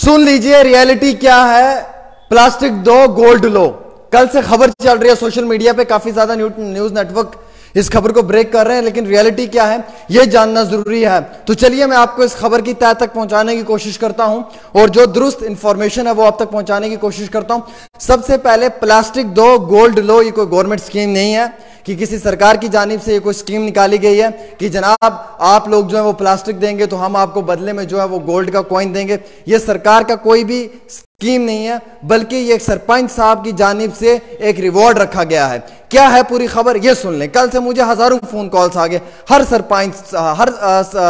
सुन लीजिए रियलिटी क्या है। प्लास्टिक दो गोल्ड लो। कल से खबर चल रही है सोशल मीडिया पे, काफी ज्यादा न्यूज नेटवर्क इस खबर को ब्रेक कर रहे हैं, लेकिन रियलिटी क्या है यह जानना जरूरी है। तो चलिए मैं आपको इस खबर की तह तक पहुंचाने की कोशिश करता हूं और जो दुरुस्त इंफॉर्मेशन है वो आप तक पहुंचाने की कोशिश करता हूं। सबसे पहले प्लास्टिक दो गोल्ड लो, ये कोई गवर्नमेंट स्कीम नहीं है कि किसी सरकार की जानिब से ये कोई स्कीम निकाली गई है कि जनाब आप लोग जो है वो प्लास्टिक देंगे तो हम आपको बदले में जो है वो गोल्ड का कॉइन देंगे। ये सरकार का कोई भी स्कीम नहीं है, बल्कि ये एक सरपंच साहब की जानिब से एक रिवॉर्ड रखा गया है। क्या है पूरी खबर ये सुन लें। कल से मुझे हजारों फोन कॉल्स आ गए हर सरपंच, हर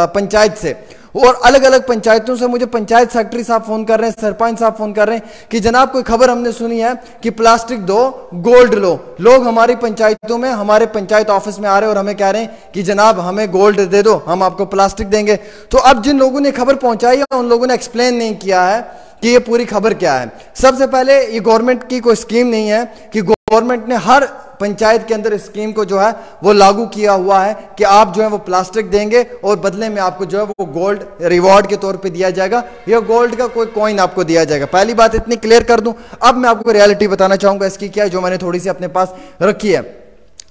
पंचायत से, और अलग अलग पंचायतों से मुझे पंचायत सेक्रेटरी साहब फोन कर रहे हैं, सरपंच साहब फोन कर रहे हैं कि जनाब कोई खबर हमने सुनी है कि प्लास्टिक दो गोल्ड लो। लोग हमारी पंचायतों में, हमारे पंचायत ऑफिस में आ रहे हैं और हमें कह रहे हैं कि जनाब हमें गोल्ड दे दो, हम आपको प्लास्टिक देंगे। तो अब जिन लोगों ने खबर पहुंचाई है उन लोगों ने एक्सप्लेन नहीं किया है कि ये पूरी खबर क्या है। सबसे पहले ये गवर्नमेंट की कोई स्कीम नहीं है कि गवर्नमेंट ने हर पंचायत के अंदर इस स्कीम को जो है वो लागू किया हुआ है कि आप जो है वो प्लास्टिक देंगे और बदले में आपको जो है वो गोल्ड रिवॉर्ड के तौर पे दिया जाएगा या गोल्ड का कोई कॉइन आपको दिया जाएगा। पहली बात इतनी क्लियर कर दूं। अब मैं आपको रियलिटी बताना चाहूंगा इसकी क्या है, जो मैंने थोड़ी सी अपने पास रखी है।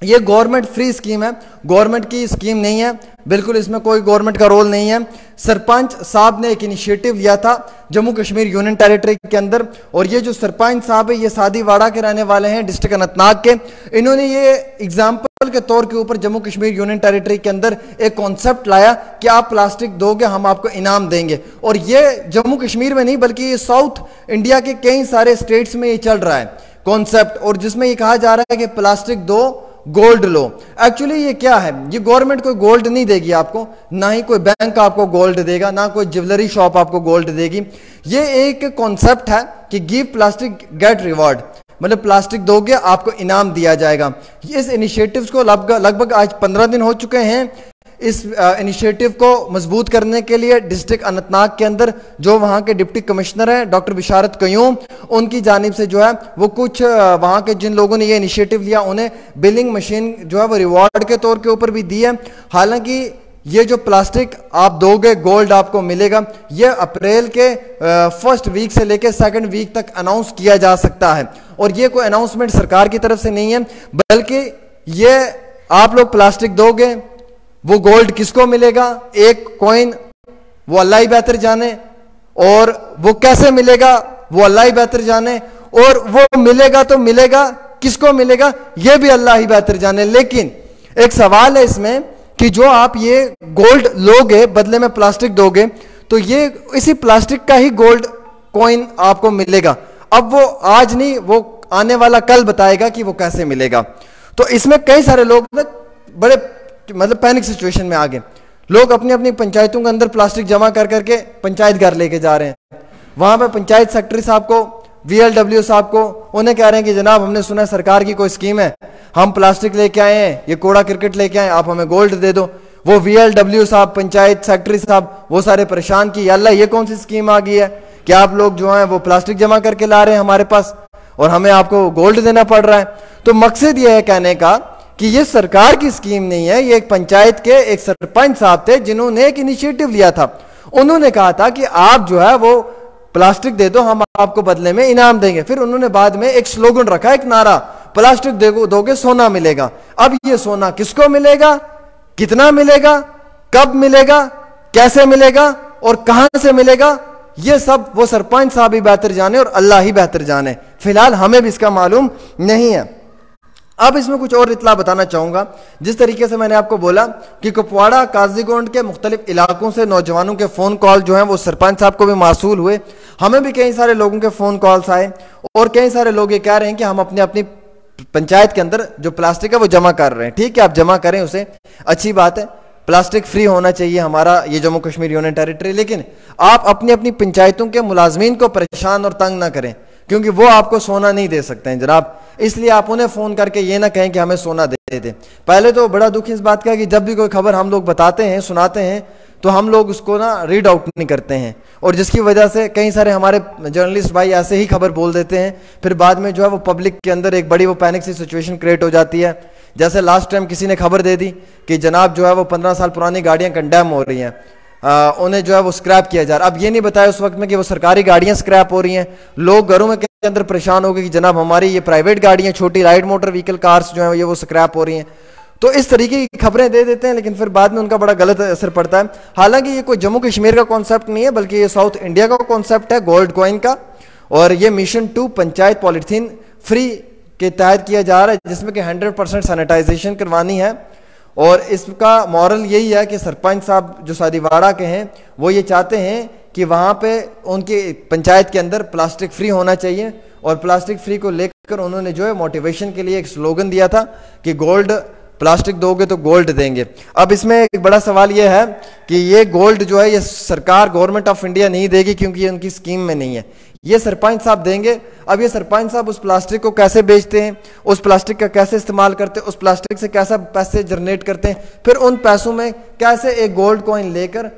ये गवर्नमेंट फ्री स्कीम है, गवर्नमेंट की स्कीम नहीं है, बिल्कुल इसमें कोई गवर्नमेंट का रोल नहीं है। सरपंच साहब ने एक इनिशिएटिव लिया था जम्मू कश्मीर यूनियन टेरिटरी के अंदर, और ये जो सरपंच साहब है ये सादीवाड़ा के रहने वाले हैं, डिस्ट्रिक्ट अनंतनाग के। इन्होंने ये एग्जाम्पल के तौर के ऊपर जम्मू कश्मीर यूनियन टेरिटरी के अंदर एक कॉन्सेप्ट लाया कि आप प्लास्टिक दोगे हम आपको इनाम देंगे। और ये जम्मू कश्मीर में नहीं बल्कि ये साउथ इंडिया के कई सारे स्टेट्स में ये चल रहा है कॉन्सेप्ट, और जिसमें ये कहा जा रहा है कि प्लास्टिक दो गोल्ड लो। एक्चुअली ये क्या है, ये गवर्नमेंट कोई गोल्ड नहीं देगी आपको, ना ही कोई बैंक आपको गोल्ड देगा, ना कोई ज्वेलरी शॉप आपको गोल्ड देगी। ये एक कॉन्सेप्ट है कि गिव प्लास्टिक गेट रिवॉर्ड, मतलब प्लास्टिक दोगे आपको इनाम दिया जाएगा। इस इनिशिएटिव को लगभग आज 15 दिन हो चुके हैं। इस इनिशिएटिव को मजबूत करने के लिए डिस्ट्रिक्ट अनंतनाग के अंदर जो वहां के डिप्टी कमिश्नर हैं डॉक्टर बिशारत कयूम, उनकी जानिब से जो है वो कुछ वहां के जिन लोगों ने ये इनिशिएटिव लिया उन्हें बिलिंग मशीन जो है वो रिवॉर्ड के तौर के ऊपर भी दी है। हालांकि ये जो प्लास्टिक आप दोगे गोल्ड आपको मिलेगा, ये अप्रैल के फर्स्ट वीक से लेकर सेकंड वीक तक अनाउंस किया जा सकता है। और ये कोई अनाउंसमेंट सरकार की तरफ से नहीं है, बल्कि ये आप लोग प्लास्टिक दोगे वो गोल्ड किसको मिलेगा, एक कॉइन, वो अल्लाह ही बेहतर जाने, और वो कैसे मिलेगा वो अल्लाह ही बेहतर जाने, और वो मिलेगा तो मिलेगा किसको मिलेगा ये भी अल्लाह ही बेहतर जाने। लेकिन एक सवाल है इसमें कि जो आप ये गोल्ड लोगे बदले में प्लास्टिक दोगे तो ये इसी प्लास्टिक का ही गोल्ड कॉइन आपको मिलेगा। अब वो आज नहीं, वो आने वाला कल बताएगा कि वो कैसे मिलेगा। तो इसमें कई सारे लोग बड़े मतलब पैनिक सिचुएशन में आ गए। लोग अपनी अपनी पंचायतों के अंदर प्लास्टिक जमा कर करके पंचायत घर लेके जा रहे हैं। वहां पे पंचायत सेक्रेटरी साहब को, VLW साहब को, उन्हें कह रहे हैं कि जनाब हमने सुना है सरकार की कोई स्कीम है, हम प्लास्टिक लेके आए हैं, ये कूड़ा क्रिकेट लेके आए, आप हमें गोल्ड दे दो। वो VLW साहब, पंचायत सेक्रेटरी साहब, वो सारे परेशान कि अल्लाह ये कौन सी स्कीम आ गई है कि आप लोग जो है वो प्लास्टिक जमा करके ला रहे हैं हमारे पास और हमें आपको गोल्ड देना पड़ रहा है। तो मकसद ये है कहने का कि ये सरकार की स्कीम नहीं है, ये एक पंचायत के एक सरपंच साहब थे जिन्होंने एक इनिशिएटिव लिया था। उन्होंने कहा था कि आप जो है वो प्लास्टिक दे दो हम आपको बदले में इनाम देंगे। फिर उन्होंने बाद में एक स्लोगन रखा, एक नारा, प्लास्टिक दोगे सोना मिलेगा। अब ये सोना किसको मिलेगा, कितना मिलेगा, कब मिलेगा, कैसे मिलेगा और कहां से मिलेगा, ये सब वो सरपंच साहब ही बेहतर जाने और अल्लाह ही बेहतर जाने। फिलहाल हमें भी इसका मालूम नहीं है। अब इसमें कुछ और इतला बताना चाहूंगा। जिस तरीके से मैंने आपको बोला कि कुपवाड़ा, काजीगुंड के मुख्तलिफ इलाकों से नौजवानों के फोन कॉल जो हैं वो सरपंच साहब को भी मासूल हुए, हमें भी कई सारे लोगों के फोन कॉल्स आए और कई सारे लोग ये कह रहे हैं कि हम अपने अपनी पंचायत के अंदर जो प्लास्टिक है वो जमा कर रहे हैं। ठीक है, आप जमा करें, उसे अच्छी बात है, प्लास्टिक फ्री होना चाहिए हमारा ये जम्मू कश्मीर यूनियन टेरिटरी। लेकिन आप अपनी अपनी पंचायतों के मुलाजमीन को परेशान और तंग ना करें, क्योंकि वो आपको सोना नहीं दे सकते हैं जनाब। इसलिए आप उन्हें फोन करके ये ना कहें कि हमें सोना दे दे। पहले तो बड़ा दुख इस बात का है कि जब भी कोई खबर हम लोग बताते हैं, सुनाते हैं, तो हम लोग उसको ना रीड आउट नहीं करते हैं, और जिसकी वजह से कई सारे हमारे जर्नलिस्ट भाई ऐसे ही खबर बोल देते हैं। फिर बाद में जो है वो पब्लिक के अंदर एक बड़ी वो पैनिक सी सिचुएशन क्रिएट हो जाती है। जैसे लास्ट टाइम किसी ने खबर दे दी कि जनाब जो है वो 15 साल पुरानी गाड़ियां कंडेम हो रही हैं, उन्हें जो है वो स्क्रैप किया जा रहा है। अब ये नहीं बताया उस वक्त में कि वो सरकारी गाड़ियां स्क्रैप हो रही हैं, लोग घरों में के अंदर परेशान हो गए कि जनाब हमारी ये प्राइवेट गाड़ियां, छोटी लाइट मोटर व्हीकल कार्स जो है ये वो स्क्रैप हो रही हैं। तो इस तरीके की खबरें दे देते हैं, लेकिन फिर बाद में उनका बड़ा गलत असर पड़ता है। हालांकि ये कोई जम्मू कश्मीर का कॉन्सेप्ट नहीं है, बल्कि ये साउथ इंडिया का कॉन्सेप्ट है गोल्ड कॉइन का, और ये मिशन 2 पंचायत पॉलिथीन फ्री के तहत किया जा रहा है, जिसमें कि 100% सैनिटाइजेशन करवानी है। और इसका मॉरल यही है कि सरपंच साहब जो सादीवाड़ा के हैं वो ये चाहते हैं कि वहाँ पे उनके पंचायत के अंदर प्लास्टिक फ्री होना चाहिए, और प्लास्टिक फ्री को लेकर उन्होंने जो है मोटिवेशन के लिए एक स्लोगन दिया था कि गोल्ड, प्लास्टिक दोगे तो गोल्ड देंगे। अब इसमें एक बड़ा सवाल यह है कि ये गोल्ड जो है ये सरकार, गवर्नमेंट ऑफ इंडिया नहीं देगी, क्योंकि ये उनकी स्कीम में नहीं है, ये सरपंच साहब देंगे। अब ये सरपंच साहब उस प्लास्टिक को कैसे बेचते हैं, उस प्लास्टिक का कैसे इस्तेमाल करते हैं, उस प्लास्टिक से कैसा पैसे जनरेट करते हैं, फिर उन पैसों में कैसे एक गोल्ड कॉइन लेकर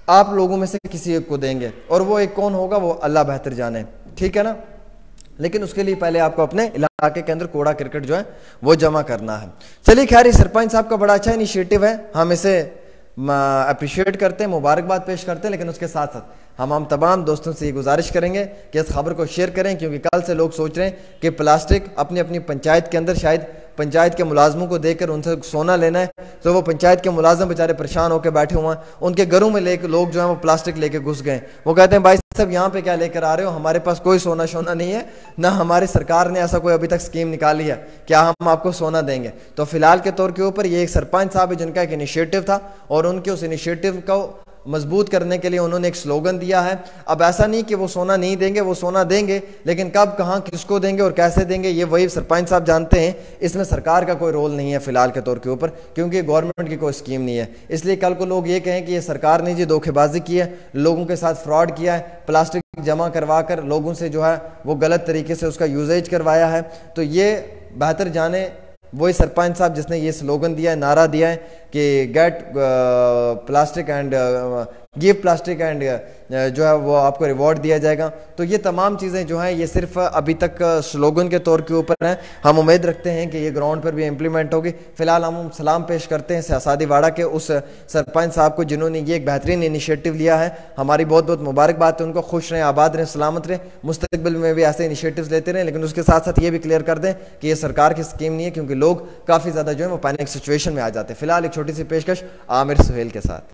आप लोगों में से किसी एक को देंगे, और वो एक कौन होगा वो अल्लाह बेहतर जाने, ठीक है ना। लेकिन उसके लिए पहले आपको अपने इलाके के अंदर कूड़ा क्रिकेट जो है वो जमा करना है। चलिए खैर, इस सरपंच साहब का बड़ा अच्छा इनिशिएटिव है, हम इसे अप्रिशिएट करते हैं, मुबारकबाद पेश करते हैं। लेकिन उसके साथ साथ हम तमाम दोस्तों से ये गुजारिश करेंगे कि इस खबर को शेयर करें, क्योंकि कल से लोग सोच रहे हैं कि प्लास्टिक अपनी अपनी पंचायत के अंदर, शायद पंचायत के मुलाजमों को देकर उनसे सोना लेना है, तो वो पंचायत के मुलाजम बेचारे परेशान होकर बैठे हुए हैं, उनके घरों में लेकर लोग जो है वो प्लास्टिक लेके घुस गए। वो कहते हैं भाई साहब यहाँ पे क्या लेकर आ रहे हो, हमारे पास कोई सोना शोना नहीं है, ना हमारी सरकार ने ऐसा कोई अभी तक स्कीम निकाली है क्या हम आपको सोना देंगे। तो फिलहाल के तौर के ऊपर ये एक सरपंच साहब है जिनका एक इनिशिएटिव था, और उनके उस इनिशिएटिव को मजबूत करने के लिए उन्होंने एक स्लोगन दिया है। अब ऐसा नहीं कि वो सोना नहीं देंगे, वो सोना देंगे, लेकिन कब, कहां, किसको देंगे और कैसे देंगे ये वही सरपंच साहब जानते हैं। इसमें सरकार का कोई रोल नहीं है फिलहाल के तौर के ऊपर, क्योंकि गवर्नमेंट की कोई स्कीम नहीं है। इसलिए कल को लोग ये कहें कि ये सरकार ने जी धोखेबाजी की है, लोगों के साथ फ्रॉड किया है, प्लास्टिक जमा करवा कर लोगों से जो है वो गलत तरीके से उसका यूजेज करवाया है, तो ये बेहतर जाने वही सरपंच साहब जिसने ये स्लोगन दिया है, नारा दिया है कि get plastic and give plastic and जो है वो आपको रिवॉर्ड दिया जाएगा। तो ये तमाम चीज़ें जो हैं ये सिर्फ अभी तक स्लोगन के तौर के ऊपर हैं, हम उम्मीद रखते हैं कि ये ग्राउंड पर भी इम्प्लीमेंट होगी। फिलहाल हम सलाम पेश करते हैं सादीवाड़ा के उस सरपंच साहब को जिन्होंने ये एक बेहतरीन इनिशिएटिव लिया है। हमारी बहुत बहुत मुबारकबाद है उनको, खुश रहें, आबाद रहें, सलामत रहें, मुस्तकबिल में भी ऐसे इनिशिएटिव्स लेते रहें। लेकिन उसके साथ साथ ये भी क्लियर कर दें कि ये सरकार की स्कीम नहीं है, क्योंकि लोग काफ़ी ज़्यादा जो है वो पैनिक सिचुएशन में आ जाते हैं। फिलहाल एक छोटी सी पेशकश आमिर सुहेल के साथ।